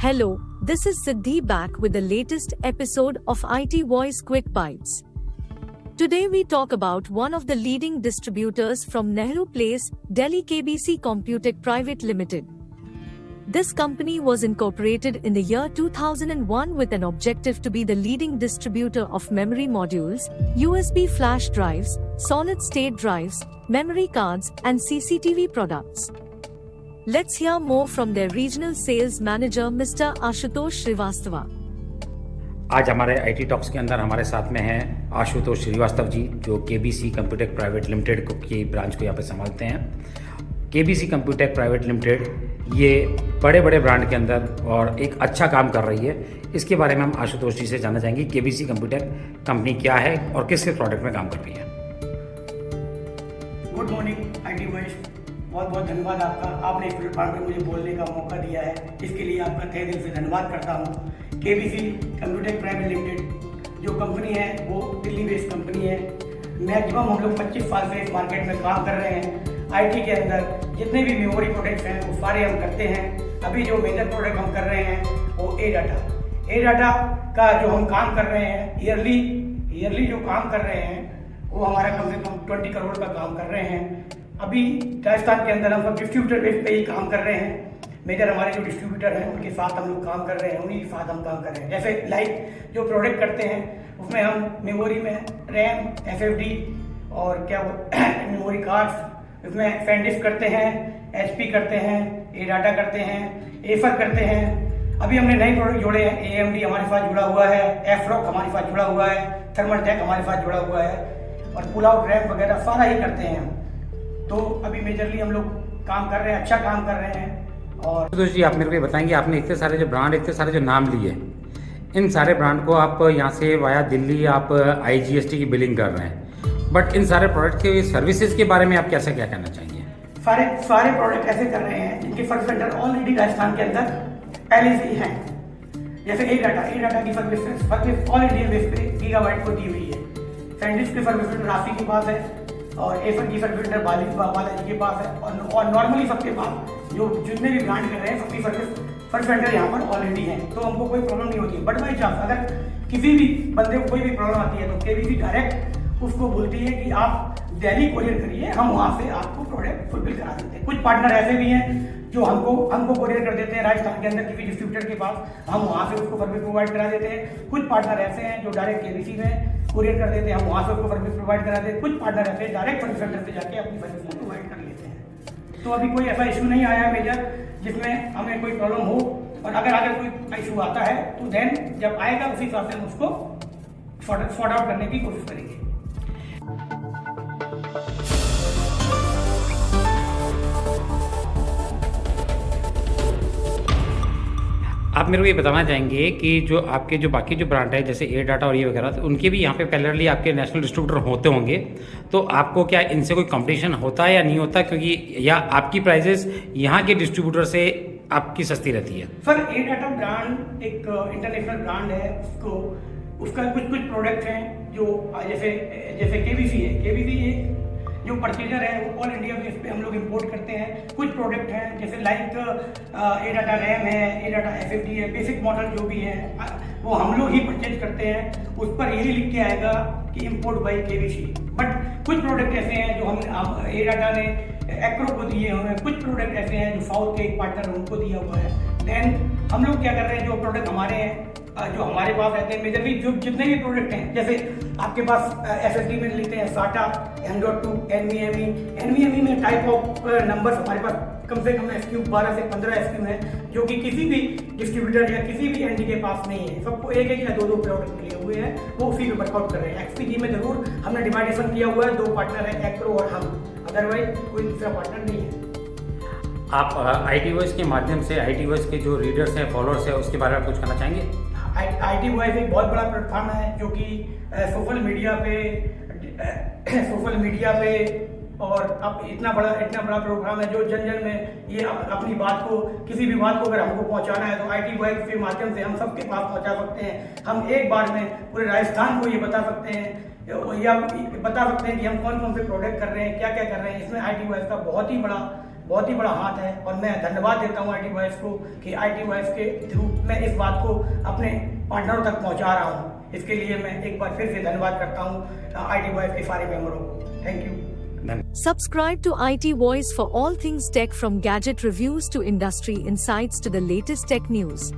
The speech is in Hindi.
Hello, this is Siddhi back with the latest episode of IT Voice Quick Bites. Today we talk about one of the leading distributors from Nehru Place, Delhi, KBC Computech Private Limited. This company was incorporated in the year 2001 with an objective to be the leading distributor of memory modules, USB flash drives, solid-state drives, memory cards, and CCTV products. Let's hear more from their regional sales manager, Mr. Ashutosh Srivastava. आज हमारे IT टॉक्स के अंदर हमारे साथ में हैं आशुतोष श्रीवास्तव जी, जो केबीसी कंप्यूटेक प्राइवेट लिमिटेड की ब्रांच को यहाँ पे संभालते हैं। केबीसी कंप्यूटेक प्राइवेट लिमिटेड ये बड़े बड़े ब्रांड के अंदर और एक अच्छा काम कर रही है। इसके बारे में हम आशुतोष जी से जानना चाहेंगे केबीसी कंप्यूटेक कंपनी क्या है और किस किस प्रोडक्ट में काम कर रही है। गुड मॉर्निंग IT वॉइस, बहुत बहुत धन्यवाद आपका। आपने इस प्लेटफॉर्म पे मुझे बोलने का मौका दिया है, इसके लिए आपका तहे दिल से धन्यवाद करता हूँ। केबीसी कंप्यूटेक प्राइवेट लिमिटेड जो कंपनी है वो दिल्ली बेस्ड कंपनी है। मैक्सिमम हम लोग 25 साल से इस मार्केट में काम कर रहे हैं। IT के अंदर जितने भी मेमोरी प्रोडक्ट्स हैं वो सारे हम करते हैं। अभी जो मेजर प्रोडक्ट हम कर रहे हैं वो ए डाटा का जो हम काम कर रहे हैं, ईयरली जो काम कर रहे हैं वो हमारा कम से कम 20 करोड़ का काम कर रहे हैं। अभी राजस्थान के अंदर हम सब डिस्ट्रीब्यूटर बेस पे ही काम कर रहे हैं। मेजर हमारे जो डिस्ट्रीब्यूटर हैं उनके साथ हम लोग काम कर रहे हैं, उन्हीं के साथ हम काम कर रहे हैं। जैसे लाइक जो प्रोडक्ट करते हैं उसमें हम मेमोरी में रैम, SSD और क्या मेमोरी कार्ड्स, उसमें सैंडिस्क करते हैं, HP करते हैं, ए डाटा करते हैं, एफर करते हैं। अभी हमने नए प्रोडक्ट जोड़े हैं। AMD हमारे साथ जुड़ा हुआ है, एफरॉक हमारे साथ जुड़ा हुआ है, थर्मल टेक हमारे साथ जुड़ा हुआ है और पुल आउट रैम वगैरह सारा ही करते हैं हम। तो अभी मेजरली हम लोग काम कर रहे हैं, अच्छा काम कर रहे हैं। और आशुतोष जी, आप मेरे को ये बताएंगे, आपने इतने सारे जो ब्रांड, इतने सारे जो नाम लिए, इन सारे ब्रांड को आप यहाँ से वाया दिल्ली आप IGST की बिलिंग कर रहे हैं, बट इन सारे प्रोडक्ट के सर्विसेज के बारे में आप कैसे क्या कहना चाहेंगे? सारे प्रोडक्ट ऐसे कर रहे हैं जिनके सर्विस सेंटर ऑलरेडी राजस्थान के अंदर पहले से ही हैं। जैसे ए डाटा की सर्विस ऑल इंडिया बेस पे गीगाबाइट को दी हुई है। सैंडिस्क की सर्विस सेंटर राशि के पास है और एफर की सर्विस सेंटर बालाजी के पास है और नॉर्मली सबके पास जो जितने भी ब्रांड कर रहे हैं सबकी सर्विस सेंटर यहाँ पर ऑलरेडी है। तो हमको कोई प्रॉब्लम नहीं होती है। बट बाई चांस अगर किसी भी बंदे को कोई भी प्रॉब्लम आती है तो केबीसी डायरेक्ट उसको बोलती है कि आप दिल्ली कोरियर करिए, हम वहाँ से आपको प्रोडक्ट फुलफिल करा देते हैं। कुछ पार्टनर ऐसे भी हैं जो हमको कोरियर कर देते हैं राजस्थान के अंदर किसी डिस्ट्रीब्यूटर के पास, हम वहाँ से उसको सर्विस प्रोवाइड करा देते हैं। कुछ पार्टनर ऐसे हैं जो डायरेक्ट केबीसी में कोरियर कर देते हैं, हम वहाँ से उसको सर्विस प्रोवाइड करा देते हैं। कुछ पार्टनर ऐसे डायरेक्ट सर्विस सेंटर से जाके अपनी सर्विस प्रोवाइड कर लेते हैं। तो अभी कोई ऐसा इशू नहीं आया है मेजर जिसमें हमें कोई प्रॉब्लम हो, और अगर कोई इशू आता है तो देन जब आएगा उसी हिसाब से हम उसको सॉर्ट आउट करने की कोशिश करेंगे। आप मेरे को ये बताना चाहेंगे कि जो आपके जो बाकी जो ब्रांड है जैसे ए डाटा और ये वगैरह, तो उनके भी यहाँ पे पैरेलली आपके नेशनल डिस्ट्रीब्यूटर होते होंगे, तो आपको क्या इनसे कोई कंपटीशन होता है या नहीं होता, क्योंकि या आपकी प्राइजेस यहाँ के डिस्ट्रीब्यूटर से आपकी सस्ती रहती है? सर, ए डाटा ब्रांड एक इंटरनेशनल ब्रांड है। उसका कुछ प्रोडक्ट हैं जो जैसे केबीसी है। केबीसी एक जो परचेजर है वो ऑल इंडिया बेस पे हम लोग इंपोर्ट करते हैं। कुछ प्रोडक्ट हैं जैसे लाइक ए डाटा रैम है, ए डाटा SSD है, बेसिक मॉडल जो भी है वो हम लोग ही परचेज करते हैं। उस पर यही लिख के आएगा कि इंपोर्ट बाय केबीसी। बट कुछ प्रोडक्ट ऐसे हैं जो हम ए डाटा ने एक्रो को दिए हुए हैं, कुछ प्रोडक्ट ऐसे हैं जो साउथ के एक पार्टनर उनको दिया हुआ है। देन हम लोग क्या कर रहे हैं, जो प्रोडक्ट हमारे हैं जो हमारे पास रहते हैं मेजरली जो जितने भी प्रोडक्ट हैं, जैसे आपके पास SSD में लिखते हैं SATA, M.2, NVMe में टाइप ऑफ नंबर्स हमारे पास कम से कम SKU 12 से 15 SKU हैं, जो कि किसी भी डिस्ट्रीब्यूटर या किसी भी ND के पास नहीं है। सबको एक या दो प्रोडक्ट मिले हुए हैं, वो उसी में वर्कआउट कर रहे हैं। XPG में जरूर हमने डिवाइडेशन किया हुआ है, 2 पार्टनर है, एक्रो और हम, अदरवाइज कोई दूसरा पार्टनर नहीं है। आप IT वॉइस के माध्यम से IT वॉइस के जो रीडर्स हैं, फॉलोअर्स हैं, उसके बारे में कुछ कहना चाहेंगे? IT वॉइस एक बहुत बड़ा प्लेटफॉर्म है जो कि सोशल मीडिया पे और अब इतना बड़ा प्रोग्राम है जो जन में ये अपनी बात को, किसी भी बात को अगर हमको पहुंचाना है तो IT वॉइस के माध्यम से हम सबके पास पहुंचा सकते हैं। हम एक बार में पूरे राजस्थान को ये बता सकते हैं या बता सकते हैं कि हम कौन कौन से प्रोडक्ट कर रहे हैं, क्या क्या कर रहे हैं। इसमें IT वॉइस का बहुत बहुत ही बड़ा हाथ है और मैं धन्यवाद देता हूँ IT वॉइस को कि IT वॉइस के थ्रू मैं इस बात को अपने पार्टनरों तक पहुँचा रहा हूँ। इसके लिए मैं एक बार फिर से धन्यवाद करता हूँ IT वॉइस के सारे मेंबरों को। Thank you. Subscribe to IT Voice for all things tech, from gadget reviews to industry insights to the latest tech news.